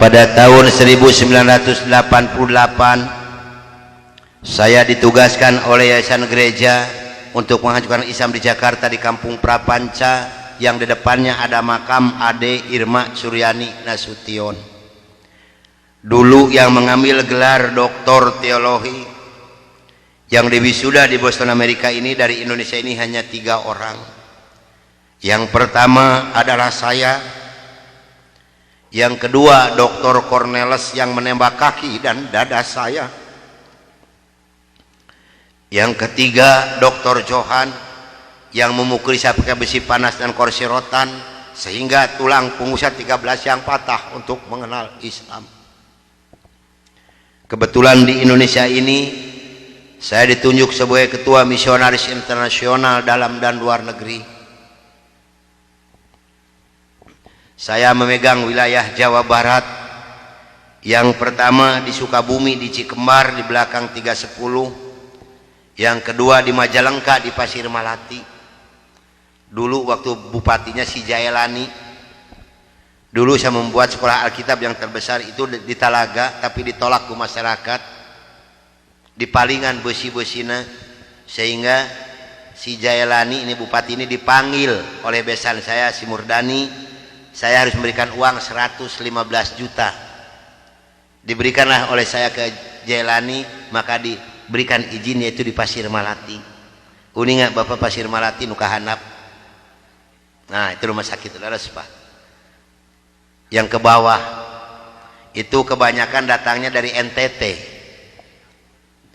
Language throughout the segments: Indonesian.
Pada tahun 1988 saya ditugaskan oleh Yayasan Gereja untuk menghancurkan Islam di Jakarta di Kampung Prapanca yang di depannya ada makam Ade Irma Suryani Nasution. Dulu yang mengambil gelar doktor teologi yang diwisuda di Boston Amerika ini dari Indonesia ini hanya 3 orang. Yang pertama adalah saya, yang kedua Dr. Cornelis yang menembak kaki dan dada saya, yang ketiga Dr. Johan yang memukuli saya pakai besi panas dan kursi rotan sehingga tulang punggung saya 13 yang patah untuk mengenal Islam. Kebetulan di Indonesia ini saya ditunjuk sebagai ketua misionaris internasional dalam dan luar negeri. Saya memegang wilayah Jawa Barat. Yang pertama di Sukabumi di Cikembar di belakang 310. Yang kedua di Majalengka di Pasir Malati. Dulu waktu bupatinya si Jaelani. Dulu saya membuat sekolah Alkitab yang terbesar itu di Talaga, tapi ditolak ke masyarakat. Dipalingan besi-besina sehingga si Jaelani ini bupati ini dipanggil oleh besan saya si Murdani. Saya harus memberikan uang 115 juta. Diberikanlah oleh saya ke Jaelani, maka diberikan izin yaitu di Pasir Malati. Uninga Bapak Pasir Malati nu kahandap. Nah, itu rumah sakit leres Pak. Yang ke bawah itu kebanyakan datangnya dari NTT.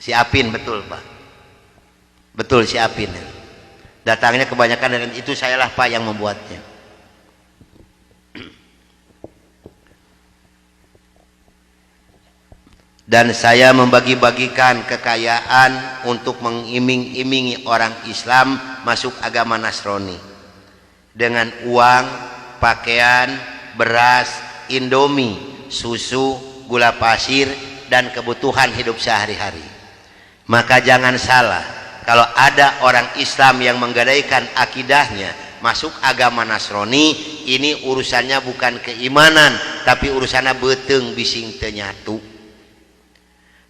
Si Apin betul Pak. Betul si Apin. Datangnya kebanyakan dari itu, sayalah Pak yang membuatnya. Dan saya membagi-bagikan kekayaan untuk mengiming-imingi orang Islam masuk agama Nasrani dengan uang, pakaian, beras, indomie, susu, gula pasir, dan kebutuhan hidup sehari-hari. Maka jangan salah, kalau ada orang Islam yang menggadaikan akidahnya masuk agama Nasrani, ini urusannya bukan keimanan, tapi urusannya beteng bising tenyatu.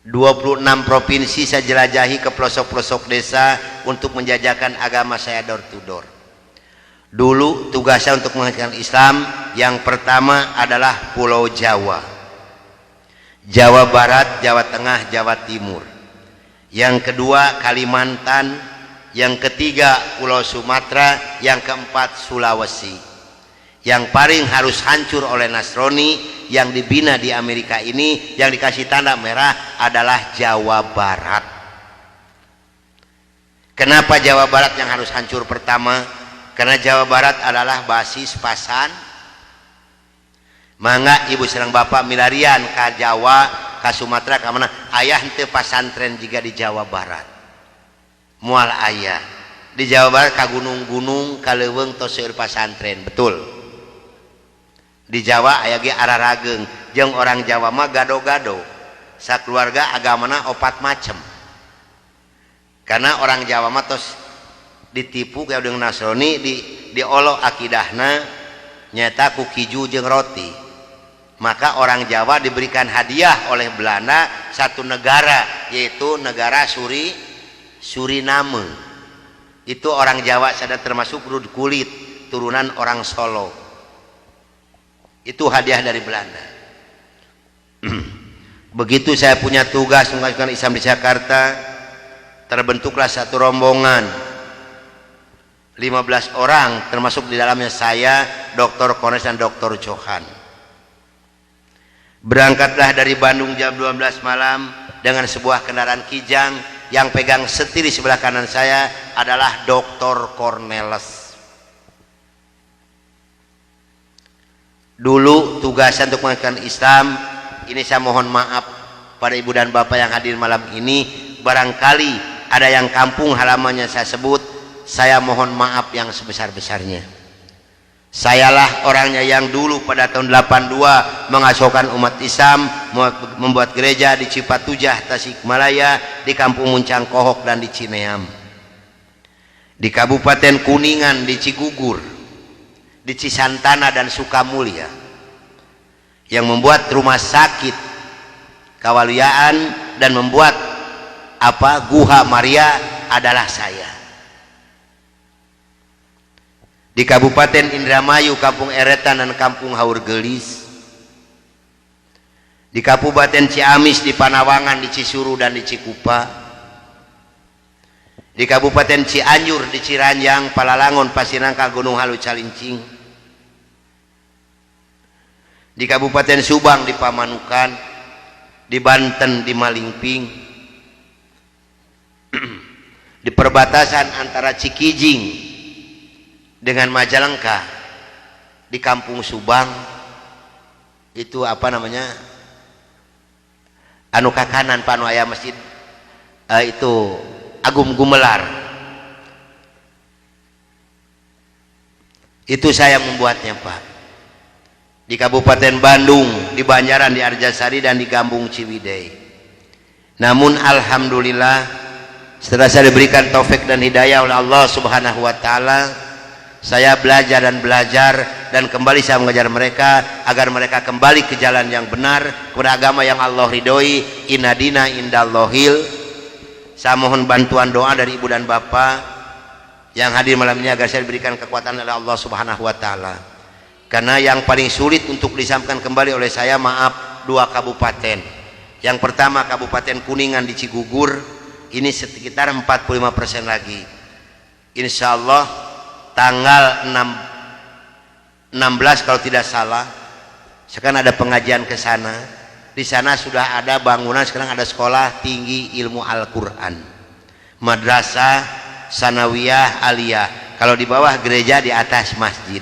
26 provinsi saya jelajahi ke pelosok-pelosok desa untuk menjajakan agama saya door to door. Dulu tugas saya untuk menghancurkan Islam yang pertama adalah Pulau Jawa, Jawa Barat, Jawa Tengah, Jawa Timur. Yang kedua Kalimantan, yang ketiga Pulau Sumatera, yang keempat Sulawesi. Yang paling harus hancur oleh Nasrani yang dibina di Amerika ini, yang dikasih tanda merah adalah Jawa Barat. Kenapa Jawa Barat yang harus hancur pertama? Karena Jawa Barat adalah basis pasan. Mangga ibu serang bapak milarian ke Jawa, ke Sumatera, ke mana ayah henteu pasantren juga di Jawa Barat. Mual ayah di Jawa Barat ke gunung-gunung, ke leuweung tos seueur pasantren, betul. Di Jawa aya ge ararageng, jeung orang Jawa mah gado-gado. Sakeluarga agamana 4 macem. Karena orang Jawa mah tos ditipu kayak dengan Nasrani, diolo akidahna nyata ku kiju jeung roti. Maka orang Jawa diberikan hadiah oleh Belanda satu negara, yaitu negara Suriname. Itu orang Jawa sadar termasuk kulit turunan orang Solo. Itu hadiah dari Belanda. Begitu saya punya tugas menghancurkan Islam di Jakarta, terbentuklah satu rombongan 15 orang, termasuk di dalamnya saya, Dr. Cornelis dan Dr. Johan. Berangkatlah dari Bandung jam 12 malam dengan sebuah kendaraan kijang. Yang pegang setir di sebelah kanan saya adalah Dr. Cornelis. Dulu tugasan untuk menghancurkan Islam ini, saya mohon maaf pada ibu dan bapak yang hadir malam ini, barangkali ada yang kampung halamannya saya sebut, saya mohon maaf yang sebesar-besarnya. Sayalah orangnya yang dulu pada tahun 82 mengasuhkan umat Islam, membuat gereja di Cipatujah, Tasikmalaya, di Kampung Muncang Kohok, dan di Cineam, di Kabupaten Kuningan, di Cigugur, di Cisantana dan Sukamulya. yang membuat rumah sakit Kawaluyaan dan membuat Guha Maria adalah saya. Di Kabupaten Indramayu, Kampung Eretan dan Kampung Haurgelis, di Kabupaten Ciamis, di Panawangan, di Cisuru dan di Cikupa, di Kabupaten Cianjur, di Ciranjang, Palalangon, Pasinangka, Gunung Halu, Calincing, di Kabupaten Subang, di Pamanukan, di Banten, di Malingping, di perbatasan antara Cikijing dengan Majalengka, di Kampung Subang, itu apa namanya, anu kakanan panu aya masjid itu Agung Gumelar, itu saya membuatnya Pak. Di Kabupaten Bandung, di Banjaran, di Arjasari dan di Gambung Ciwidey. Namun alhamdulillah setelah saya diberikan taufik dan hidayah oleh Allah Subhanahu wa taala, saya belajar dan kembali saya mengajar mereka agar mereka kembali ke jalan yang benar, kepada agama yang Allah ridhoi. Inna dina indallahil. Saya mohon bantuan doa dari ibu dan bapak yang hadir malam ini agar saya diberikan kekuatan oleh Allah Subhanahu wa taala. Karena yang paling sulit untuk disampaikan kembali oleh saya, maaf, 2 kabupaten. Yang pertama Kabupaten Kuningan di Cigugur, ini sekitar 45% lagi. Insya Allah tanggal 16 kalau tidak salah, sekarang ada pengajian ke sana. Di sana sudah ada bangunan, sekarang ada sekolah tinggi ilmu Al-Quran, madrasah sanawiyah aliyah. Kalau di bawah gereja, di atas masjid.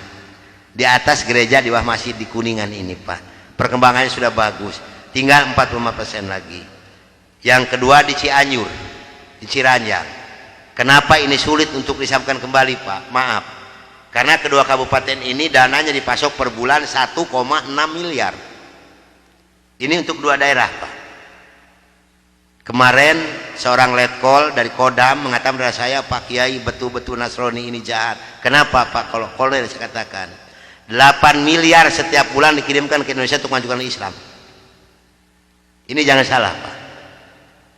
Di atas gereja, di bawah masjid di Kuningan ini Pak. Perkembangannya sudah bagus, tinggal 45% lagi. Yang kedua di Cianjur, di Ciranjang. Kenapa ini sulit untuk disampaikan kembali Pak? Maaf, karena kedua kabupaten ini dananya dipasok per bulan 1,6 miliar. Ini untuk 2 daerah Pak. Kemarin seorang letkol dari Kodam mengatakan kepada saya, Pak Kiai, betul-betul Nasrani ini jahat. Kenapa Pak? Kalau kolonel saya katakan 8 miliar setiap bulan dikirimkan ke Indonesia untuk mengajukan Islam. Ini jangan salah Pak,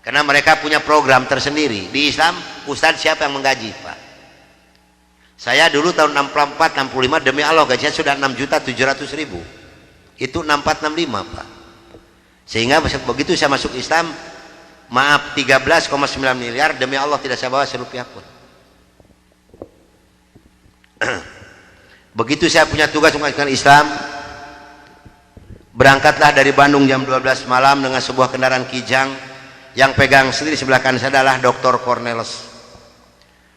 karena mereka punya program tersendiri. Di Islam Ustadz siapa yang menggaji Pak? Saya dulu tahun 64-65 demi Allah gajinya sudah 6.700.000. Itu 64-65 Pak. Sehingga begitu saya masuk Islam, maaf, 13,9 miliar demi Allah tidak saya bawa serupiah pun. Begitu saya punya tugas mengajukan Islam, berangkatlah dari Bandung jam 12 malam dengan sebuah kendaraan Kijang. Yang pegang sendiri sebelah kanan saya adalah Dr. Cornelis.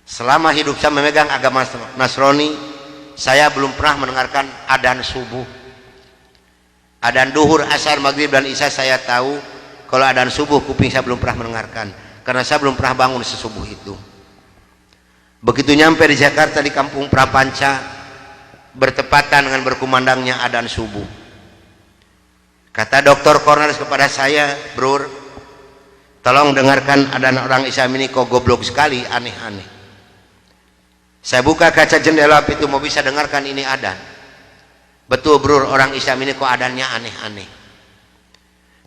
Selama hidup saya memegang agama Nasrani, saya belum pernah mendengarkan adzan subuh. Adzan duhur, asar, maghrib dan isya saya tahu. Kalau adzan subuh kuping saya belum pernah mendengarkan, karena saya belum pernah bangun sesubuh itu. Begitu nyampe di Jakarta di Kampung Prapanca, bertepatan dengan berkumandangnya adzan subuh. Kata Dr. Cornelis kepada saya, "Bro, tolong dengarkan adzan orang Islam ini kok goblok sekali, aneh-aneh." Saya buka kaca jendela itu mau bisa dengarkan ini adzan. Betul Bro, orang Islam ini kok adzannya aneh-aneh.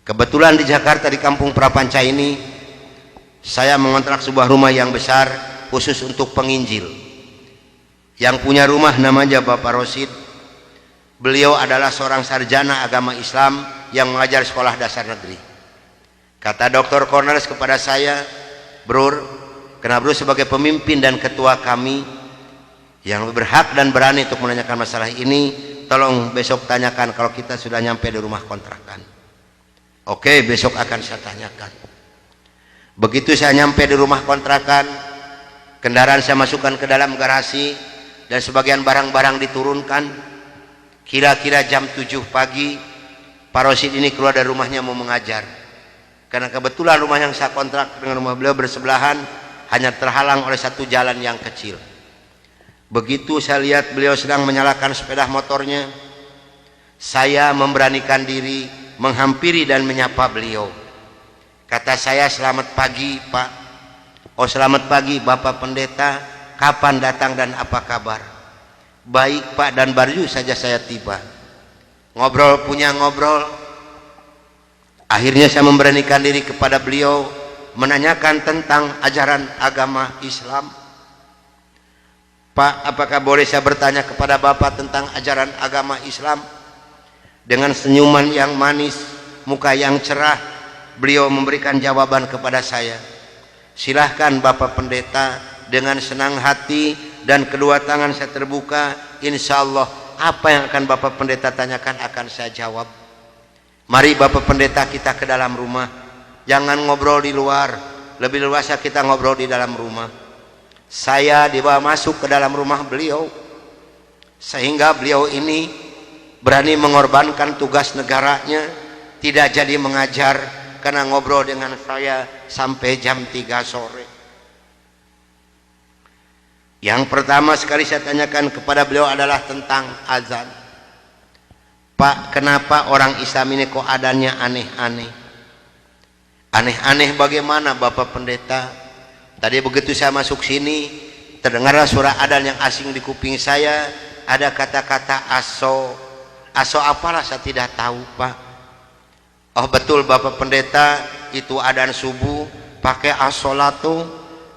Kebetulan di Jakarta di Kampung Prapanca ini saya mengontrak sebuah rumah yang besar khusus untuk penginjil. Yang punya rumah namanya Bapak Rosid. Beliau adalah seorang sarjana agama Islam yang mengajar sekolah dasar negeri. Kata Dr. Cornelis kepada saya, "Bro, karena Bro sebagai pemimpin dan ketua kami yang berhak dan berani untuk menanyakan masalah ini, tolong besok tanyakan kalau kita sudah nyampe di rumah kontrakan." Oke, besok akan saya tanyakan. Begitu saya nyampe di rumah kontrakan, kendaraan saya masukkan ke dalam garasi dan sebagian barang-barang diturunkan. Kira-kira jam 7 pagi Pak Rosid ini keluar dari rumahnya mau mengajar, karena kebetulan rumah yang saya kontrak dengan rumah beliau bersebelahan, hanya terhalang oleh satu jalan yang kecil. Begitu saya lihat beliau sedang menyalakan sepeda motornya, saya memberanikan diri menghampiri dan menyapa beliau. Kata saya, "Selamat pagi Pak." "Oh, selamat pagi Bapak Pendeta, kapan datang dan apa kabar?" "Baik Pak, dan baru saja saya tiba." ngobrol punya ngobrol. Akhirnya saya memberanikan diri kepada beliau menanyakan tentang ajaran agama Islam. Pak, apakah boleh saya bertanya kepada Bapak tentang ajaran agama Islam? Dengan senyuman yang manis, muka yang cerah, beliau memberikan jawaban kepada saya. Silahkan Bapak Pendeta. Dengan senang hati dan kedua tangan saya terbuka, insya Allah apa yang akan Bapak Pendeta tanyakan akan saya jawab. Mari Bapak Pendeta kita ke dalam rumah, jangan ngobrol di luar, lebih luasa kita ngobrol di dalam rumah. Saya dibawa masuk ke dalam rumah beliau, sehingga beliau ini berani mengorbankan tugas negaranya, tidak jadi mengajar karena ngobrol dengan saya sampai jam 3 sore. Yang pertama sekali saya tanyakan kepada beliau adalah tentang azan. Pak, kenapa orang Islam ini kok adanya aneh-aneh? Aneh-aneh bagaimana Bapak Pendeta? Tadi begitu saya masuk sini, terdengarlah suara adzan yang asing di kuping saya. Ada kata-kata aso. Aso apalah saya tidak tahu, Pak. Oh betul Bapak Pendeta, itu adzan subuh pakai as-sholatu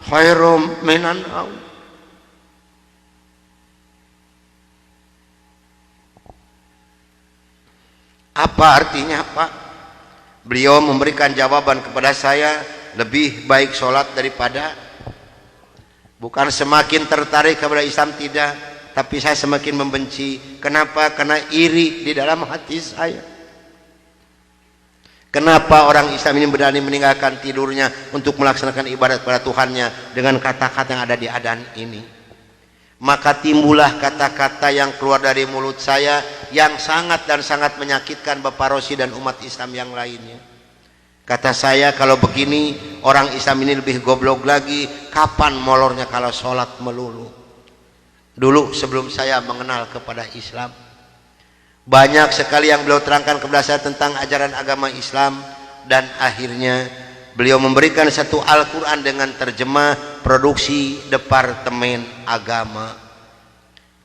khairum minan naum. Apa artinya, Pak? Beliau memberikan jawaban kepada saya, lebih baik sholat daripada. Bukan semakin tertarik kepada Islam, tidak, tapi saya semakin membenci. Kenapa? Karena iri di dalam hati saya. Kenapa orang Islam ini berani meninggalkan tidurnya untuk melaksanakan ibadat pada Tuhannya dengan kata-kata yang ada di adzan ini? Maka timbullah kata-kata yang keluar dari mulut saya yang sangat dan sangat menyakitkan Bapak Rosi dan umat Islam yang lainnya. Kata saya, kalau begini orang Islam ini lebih goblok lagi, kapan molornya kalau sholat melulu? Dulu sebelum saya mengenal kepada Islam, banyak sekali yang beliau terangkan kepada saya tentang ajaran agama Islam, dan akhirnya beliau memberikan satu Al-Quran dengan terjemah produksi Departemen Agama.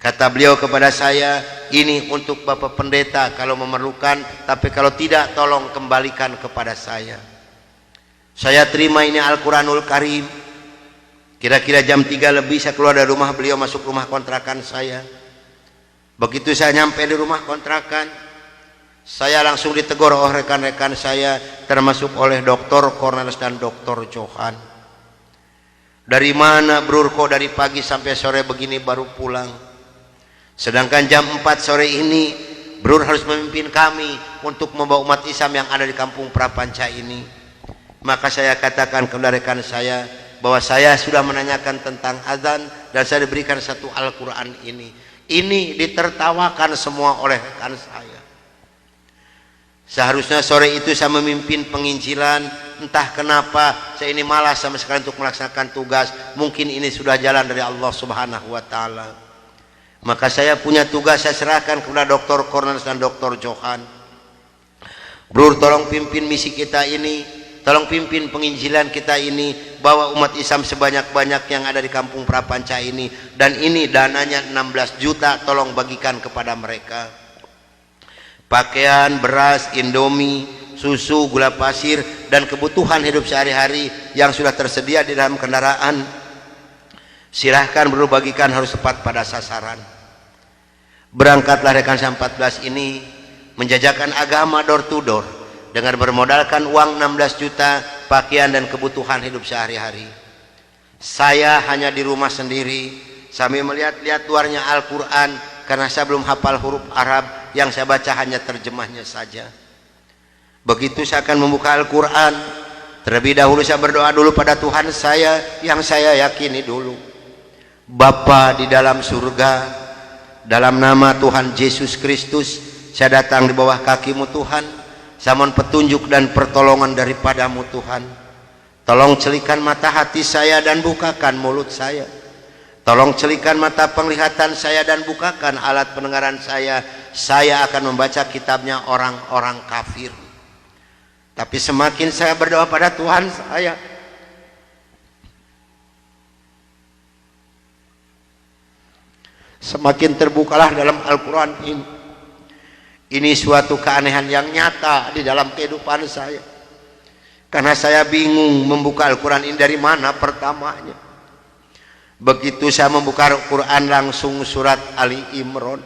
Kata beliau kepada saya, ini untuk Bapak Pendeta kalau memerlukan, tapi kalau tidak tolong kembalikan kepada saya. Saya terima ini Al-Quranul Karim. Kira-kira jam 3 lebih saya keluar dari rumah beliau, masuk rumah kontrakan saya. Begitu saya nyampe di rumah kontrakan, saya langsung ditegur oleh rekan-rekan saya, termasuk oleh Dr. Cornelis dan Dr. Johan. Dari mana Brur, kok dari pagi sampai sore begini baru pulang? Sedangkan jam 4 sore ini Brur harus memimpin kami untuk membawa umat Islam yang ada di kampung Prapanca ini. Maka saya katakan kepada rekan saya bahwa saya sudah menanyakan tentang azan dan saya diberikan satu Al-Quran ini. Ini ditertawakan semua oleh rekan saya. Seharusnya sore itu saya memimpin penginjilan, entah kenapa saya ini malas sama sekali untuk melaksanakan tugas. Mungkin ini sudah jalan dari Allah Subhanahu wa taala. Maka saya punya tugas, saya serahkan kepada Dr. Cornelis dan Dr. Johan. Brur, tolong pimpin misi kita ini, tolong pimpin penginjilan kita ini, bawa umat Islam sebanyak-banyak yang ada di kampung Prapanca ini, dan ini dananya 16 juta, tolong bagikan kepada mereka. Pakaian, beras, indomie, susu, gula pasir, dan kebutuhan hidup sehari-hari yang sudah tersedia di dalam kendaraan, silahkan Bro bagikan, harus tepat pada sasaran. Berangkatlah rekan saya 14 ini menjajakan agama door to door dengan bermodalkan uang 16 juta, pakaian dan kebutuhan hidup sehari-hari. Saya hanya di rumah sendiri sambil melihat-lihat luarnya Al-Quran, karena saya belum hafal huruf Arab, yang saya baca hanya terjemahnya saja. Begitu saya akan membuka Al-Quran, terlebih dahulu saya berdoa dulu pada Tuhan saya yang saya yakini dulu. Bapa di dalam surga, dalam nama Tuhan Yesus Kristus, saya datang di bawah kaki-Mu Tuhan. Saya mohon petunjuk dan pertolongan daripada-Mu Tuhan. Tolong celikan mata hati saya dan bukakan mulut saya. Tolong celikan mata penglihatan saya dan bukakan alat pendengaran saya. Saya akan membaca kitabnya orang-orang kafir. Tapi semakin saya berdoa pada Tuhan saya, semakin terbukalah dalam Al-Quran ini Ini suatu keanehan yang nyata di dalam kehidupan saya. Karena saya bingung membuka Al-Quran ini dari mana pertamanya. Begitu saya membuka Al-Quran langsung surat Ali Imran.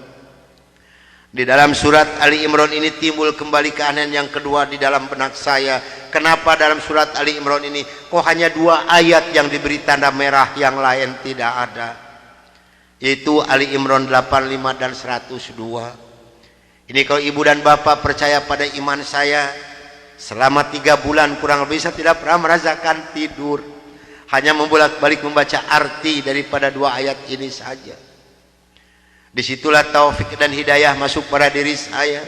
Di dalam surat Ali Imran ini timbul kembali keanehan yang kedua di dalam benak saya. Kenapa dalam surat Ali Imran ini kok hanya 2 ayat yang diberi tanda merah, yang lain tidak ada? Yaitu Ali Imran 85 dan 102. Ini kalau ibu dan bapak percaya pada iman saya, selama 3 bulan kurang lebih saya tidak pernah merasakan tidur. Hanya membolak-balik membaca arti daripada 2 ayat ini saja. Disitulah taufik dan hidayah masuk pada diri saya.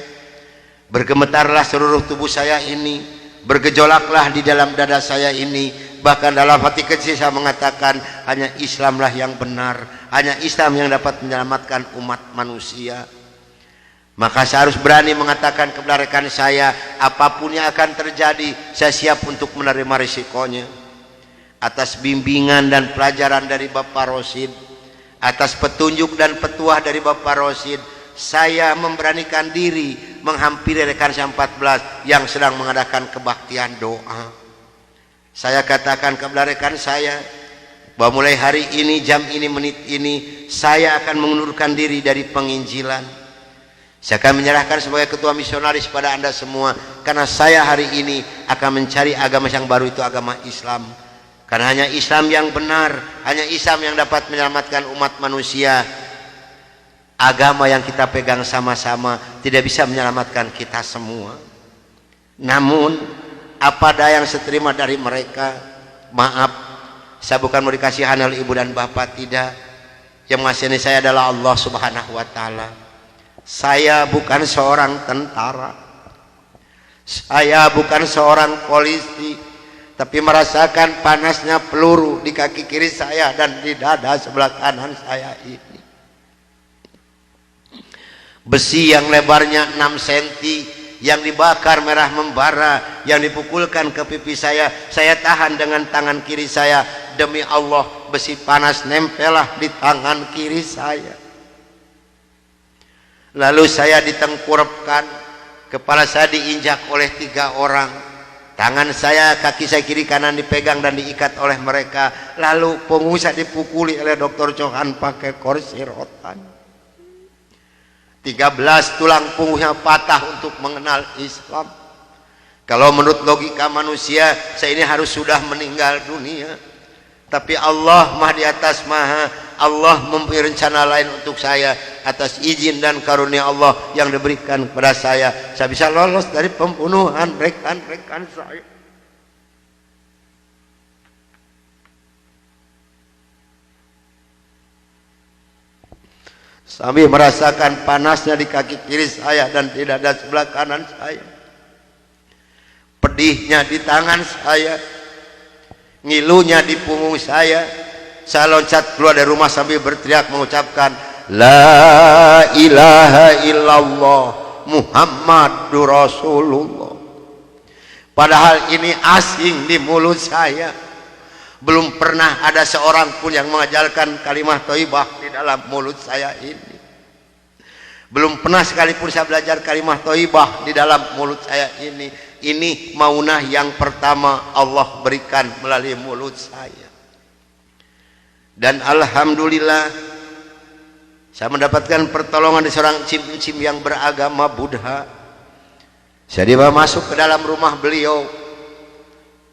Bergemetarlah seluruh tubuh saya ini, bergejolaklah di dalam dada saya ini. Bahkan dalam hati kecil saya mengatakan, hanya Islamlah yang benar, hanya Islam yang dapat menyelamatkan umat manusia. Maka saya harus berani mengatakan kepada rekan saya, apapun yang akan terjadi, saya siap untuk menerima risikonya. Atas bimbingan dan pelajaran dari Bapak Rosid, atas petunjuk dan petuah dari Bapak Rosid, saya memberanikan diri menghampiri rekan saya 14 yang sedang mengadakan kebaktian doa. Saya katakan kepada rekan saya bahwa mulai hari ini, jam ini, menit ini, saya akan mengundurkan diri dari penginjilan. Saya akan menyerahkan sebagai ketua misionaris pada Anda semua, karena saya hari ini akan mencari agama yang baru, itu agama Islam. Karena hanya Islam yang benar, hanya Islam yang dapat menyelamatkan umat manusia. Agama yang kita pegang sama-sama tidak bisa menyelamatkan kita semua. Namun apa daya yang seterima dari mereka. Maaf, saya bukan mau dikasihan oleh ibu dan bapak, tidak. Yang mengasihani saya adalah Allah Subhanahu wa ta'ala. Saya bukan seorang tentara, saya bukan seorang polisi, tapi merasakan panasnya peluru di kaki kiri saya dan di dada sebelah kanan saya ini. Besi yang lebarnya 6 cm yang dibakar merah membara, yang dipukulkan ke pipi saya tahan dengan tangan kiri saya. Demi Allah, besi panas nempelah di tangan kiri saya. Lalu saya ditengkurapkan, kepala saya diinjak oleh 3 orang. Tangan saya, kaki saya kiri kanan dipegang dan diikat oleh mereka. Lalu punggung saya dipukuli oleh Dr. Johan pakai kursi rotan. 13 tulang punggungnya patah untuk mengenal Islam. Kalau menurut logika manusia, saya ini harus sudah meninggal dunia. Tapi Allah Maha di atas Maha, Allah mempunyai rencana lain untuk saya. Atas izin dan karunia Allah yang diberikan kepada saya bisa lolos dari pembunuhan rekan-rekan saya. Sambil merasakan panasnya di kaki kiri saya dan di dada sebelah kanan saya, pedihnya di tangan saya, ngilunya di punggung saya loncat keluar dari rumah sambil berteriak mengucapkan La ilaha illallah Muhammadur Rasulullah. Padahal ini asing di mulut saya. Belum pernah ada seorang pun yang mengajarkan kalimat thayyibah di dalam mulut saya ini. Belum pernah sekalipun saya belajar kalimat thayyibah di dalam mulut saya ini. Ini maunah yang pertama Allah berikan melalui mulut saya. Dan alhamdulillah saya mendapatkan pertolongan dari seorang cim-cim yang beragama Buddha. Saya dibawa masuk ke dalam rumah beliau.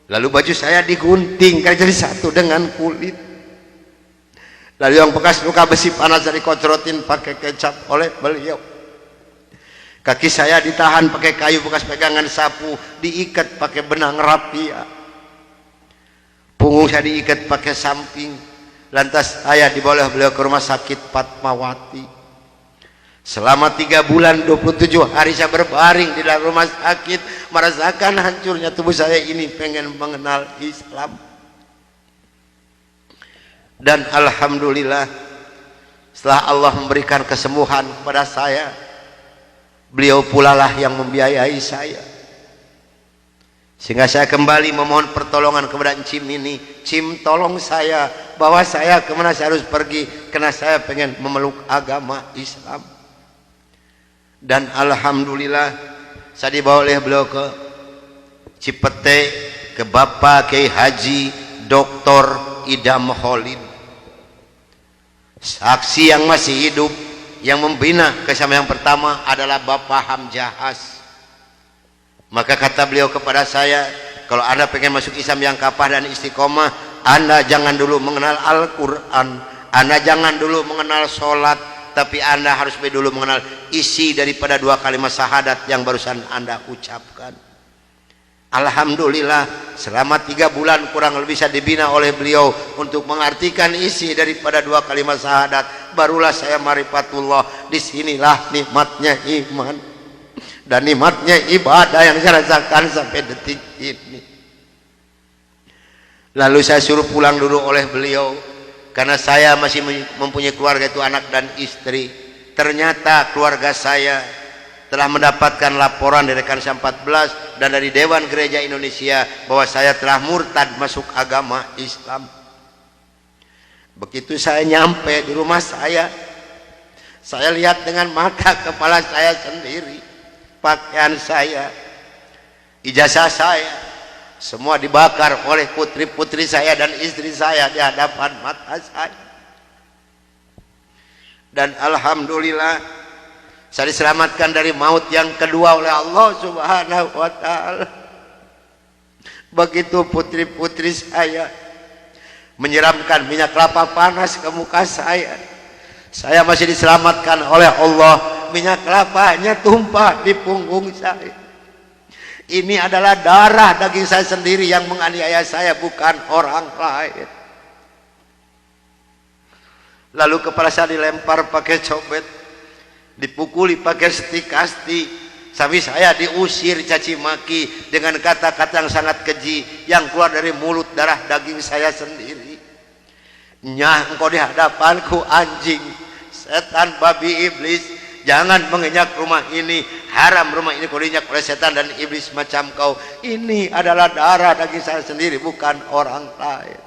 Lalu baju saya digunting karena jadi satu dengan kulit. Lalu yang bekas luka besi panas dari dikocorotin pakai kecap oleh beliau. Kaki saya ditahan pakai kayu bekas pegangan sapu, diikat pakai benang rapia. Punggung saya diikat pakai samping. Lantas saya dibawa beliau ke rumah sakit Fatmawati. Selama 3 bulan 27 hari saya berbaring di dalam rumah sakit, merasakan hancurnya tubuh saya ini, pengen mengenal Islam. Dan alhamdulillah, setelah Allah memberikan kesembuhan kepada saya, beliau pula lah yang membiayai saya. Sehingga saya kembali memohon pertolongan kepada Cim ini. Cim, tolong saya, bawa saya kemana saya harus pergi, karena saya pengen memeluk agama Islam. Dan alhamdulillah saya dibawa oleh beliau ke Cipete, ke Bapak Kiai Haji Dr. Idam Khalid, saksi yang masih hidup yang membina kesama. Yang pertama adalah Bapak Hamjahas. Maka kata beliau kepada saya, kalau Anda pengen masuk Islam yang kapah dan istiqomah, Anda jangan dulu mengenal Al-Quran, Anda jangan dulu mengenal sholat, tapi Anda harus dulu mengenal isi daripada dua kalimat syahadat yang barusan Anda ucapkan. Alhamdulillah selama 3 bulan kurang lebih saya dibina oleh beliau untuk mengartikan isi daripada dua kalimat syahadat. Barulah saya marifatullah. Disinilah nikmatnya iman dan nikmatnya ibadah yang saya rasakan sampai detik ini. Lalu saya suruh pulang dulu oleh beliau karena saya masih mempunyai keluarga, itu anak dan istri. Ternyata keluarga saya telah mendapatkan laporan dari Kansa 14 dan dari Dewan Gereja Indonesia bahwa saya telah murtad masuk agama Islam. Begitu saya nyampe di rumah saya lihat dengan mata kepala saya sendiri, pakaian saya, ijazah saya, semua dibakar oleh putri-putri saya dan istri saya di hadapan mata saya. Dan alhamdulillah saya diselamatkan dari maut yang kedua oleh Allah Subhanahu wa ta'ala. Begitu putri-putri saya menyiramkan minyak kelapa panas ke muka saya masih diselamatkan oleh Allah. Minyak kelapanya tumpah di punggung saya. Ini adalah darah daging saya sendiri yang menganiaya saya, bukan orang lain. Lalu kepala saya dilempar pakai cobek, dipukuli pakai setikasti, sampai saya diusir caci maki dengan kata-kata yang sangat keji yang keluar dari mulut darah daging saya sendiri. Nyah, engkau di hadapanku anjing, setan, babi, iblis, jangan menginjak rumah ini, haram rumah ini kau diinjak oleh setan dan iblis macam kau. Ini adalah darah daging saya sendiri, bukan orang lain.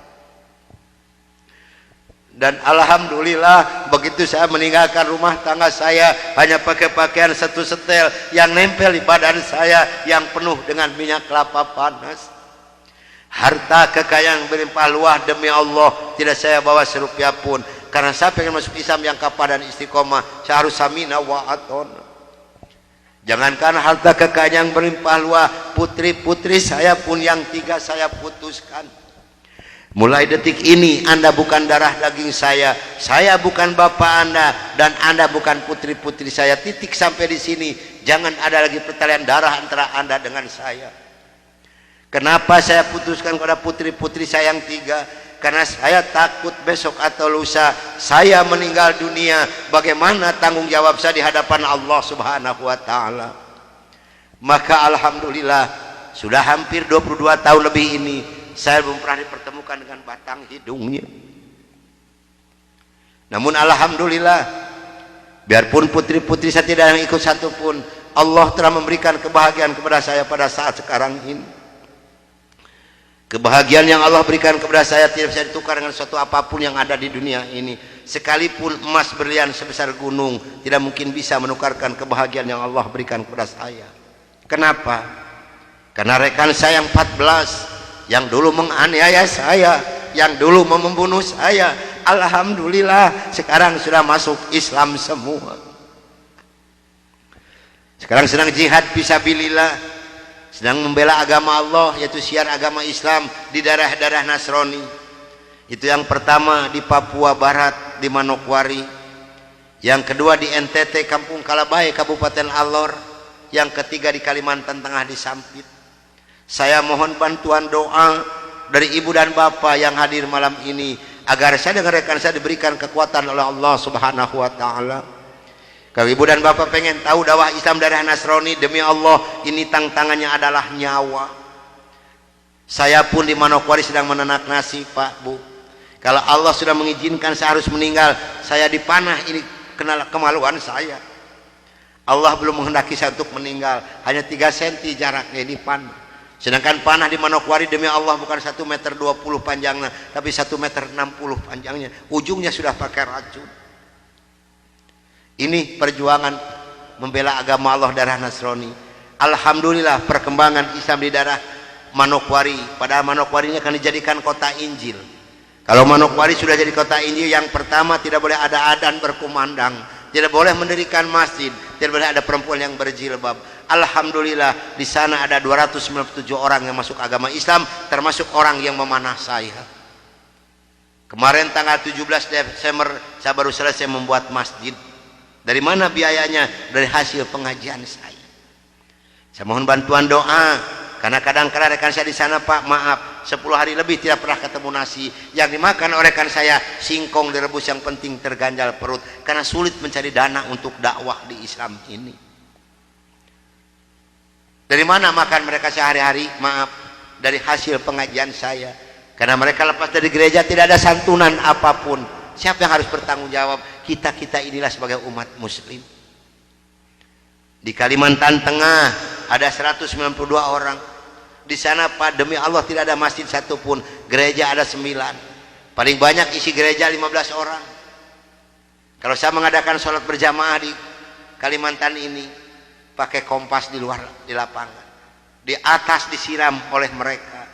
Dan alhamdulillah begitu saya meninggalkan rumah tangga saya hanya pakai pakaian satu setel yang nempel di badan saya yang penuh dengan minyak kelapa panas. Harta kekayaan berlimpah luah demi Allah tidak saya bawa serupiah pun, karena saya pengen masuk Islam yang kapah dan istiqomah. Saya harus samina wa atona. Jangankan harta kekayaan yang berlimpah luah, putri-putri saya pun yang 3 saya putuskan. Mulai detik ini Anda bukan darah daging saya bukan bapak Anda, dan Anda bukan putri-putri saya. Titik sampai di sini. Jangan ada lagi pertalian darah antara Anda dengan saya. Kenapa saya putuskan kepada putri-putri saya yang 3? Karena saya takut besok atau lusa saya meninggal dunia, bagaimana tanggung jawab saya di hadapan Allah Subhanahu wa ta'ala. Maka alhamdulillah sudah hampir 22 tahun lebih ini saya belum pernah dipertemukan dengan batang hidungnya. Namun alhamdulillah, biarpun putri-putri saya tidak yang ikut satu pun, Allah telah memberikan kebahagiaan kepada saya pada saat sekarang ini. Kebahagiaan yang Allah berikan kepada saya tidak bisa ditukar dengan sesuatu apapun yang ada di dunia ini. Sekalipun emas berlian sebesar gunung tidak mungkin bisa menukarkan kebahagiaan yang Allah berikan kepada saya. Kenapa? Karena rekan saya yang 14 yang dulu menganiaya saya, yang dulu membunuh saya, alhamdulillah sekarang sudah masuk Islam semua. Sekarang sedang jihad fisabilillah, sedang membela agama Allah, yaitu siar agama Islam di daerah-daerah Nasrani. Itu yang pertama di Papua Barat di Manokwari, yang kedua di NTT Kampung Kalabai Kabupaten Alor, yang ketiga di Kalimantan Tengah di Sampit. Saya mohon bantuan doa dari ibu dan bapak yang hadir malam ini agar saya dengan rekan saya diberikan kekuatan oleh Allah Subhanahu wa ta'ala. Kalau ibu dan bapak pengen tahu dakwah Islam daerah Nasrani, demi Allah ini tantangannya adalah nyawa. Saya pun di Manokwari sedang menanak nasi, Pak, Bu. Kalau Allah sudah mengizinkan saya harus meninggal, saya dipanah, ini kemaluan saya. Allah belum menghendaki saya untuk meninggal, hanya 3 cm jaraknya di panah. Sedangkan panah di Manokwari demi Allah bukan 1,20 meter panjangnya, tapi 1,60 meter panjangnya. Ujungnya sudah pakai racun. Ini perjuangan membela agama Allah darah Nasrani. Alhamdulillah perkembangan Islam di daerah Manokwari. Padahal Manokwari ini akan dijadikan kota Injil. Kalau Manokwari sudah jadi kota Injil, yang pertama tidak boleh ada adzan berkumandang, tidak boleh mendirikan masjid, tidak boleh ada perempuan yang berjilbab. Alhamdulillah di sana ada 297 orang yang masuk agama Islam, termasuk orang yang memanah saya. Kemarin tanggal 17 Desember saya baru selesai membuat masjid. Dari mana biayanya? Dari hasil pengajian saya. Saya mohon bantuan doa, karena kadang-kadang rekan saya di sana, Pak, maaf, 10 hari lebih tidak pernah ketemu nasi. Yang dimakan oleh rekan saya singkong direbus, yang penting terganjal perut, karena sulit mencari dana untuk dakwah di Islam ini. Dari mana makan mereka sehari-hari? Maaf, dari hasil pengajian saya. Karena mereka lepas dari gereja tidak ada santunan apapun. Siapa yang harus bertanggung jawab? Kita inilah sebagai umat muslim. Di Kalimantan Tengah ada 192 orang. Di sana, Pak, demi Allah tidak ada masjid satupun. Gereja ada 9. Paling banyak isi gereja 15 orang. Kalau saya mengadakan sholat berjamaah di Kalimantan ini, pakai kompas di luar, di lapangan. Di atas disiram oleh mereka.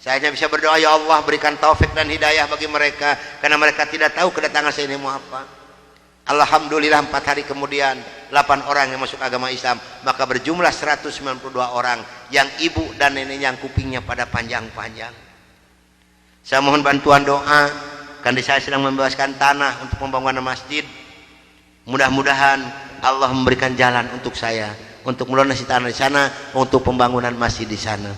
Saya hanya bisa berdoa, ya Allah berikan taufik dan hidayah bagi mereka, karena mereka tidak tahu kedatangan saya ini mau apa. Alhamdulillah 4 hari kemudian 8 orang yang masuk agama Islam, maka berjumlah 192 orang yang ibu dan neneknya yang kupingnya pada panjang-panjang. Saya mohon bantuan doa, karena saya sedang membebaskan tanah untuk pembangunan masjid. Mudah-mudahan Allah memberikan jalan untuk saya untuk melunasi tanah di sana, untuk pembangunan masjid di sana.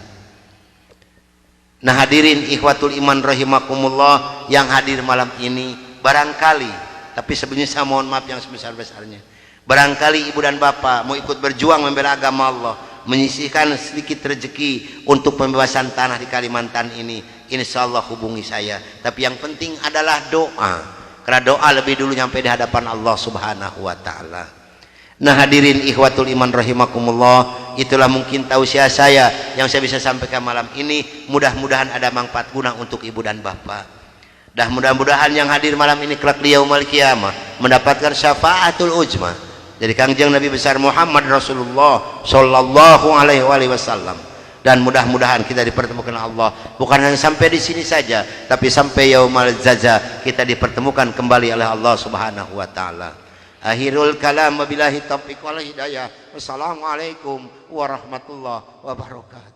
Nah hadirin ikhwatul iman rahimakumullah yang hadir malam ini, barangkali, tapi sebenarnya saya mohon maaf yang sebesar-besarnya, barangkali ibu dan bapak mau ikut berjuang membela agama Allah, menyisihkan sedikit rezeki untuk pembebasan tanah di Kalimantan ini, insya Allah hubungi saya. Tapi yang penting adalah doa, karena doa lebih dulu nyampe di hadapan Allah subhanahu wa ta'ala. Nah hadirin ikhwatul iman rahimakumullah, itulah mungkin tausiah saya yang saya bisa sampaikan malam ini. Mudah-mudahan ada manfaat guna untuk ibu dan bapak. Dan mudah-mudahan yang hadir malam ini kelak di yaumul qiyamah mendapatkan syafaatul ujma dari Kangjeng Nabi besar Muhammad Rasulullah sallallahu alaihi wasallam. Dan mudah-mudahan kita dipertemukan Allah bukan hanya sampai di sini saja, tapi sampai yaumul jaza kita dipertemukan kembali oleh Allah subhanahu wa ta'ala. Akhirul kalam wabillahi taufiq wal hidayah. Wassalamualaikum warahmatullahi wabarakatuh.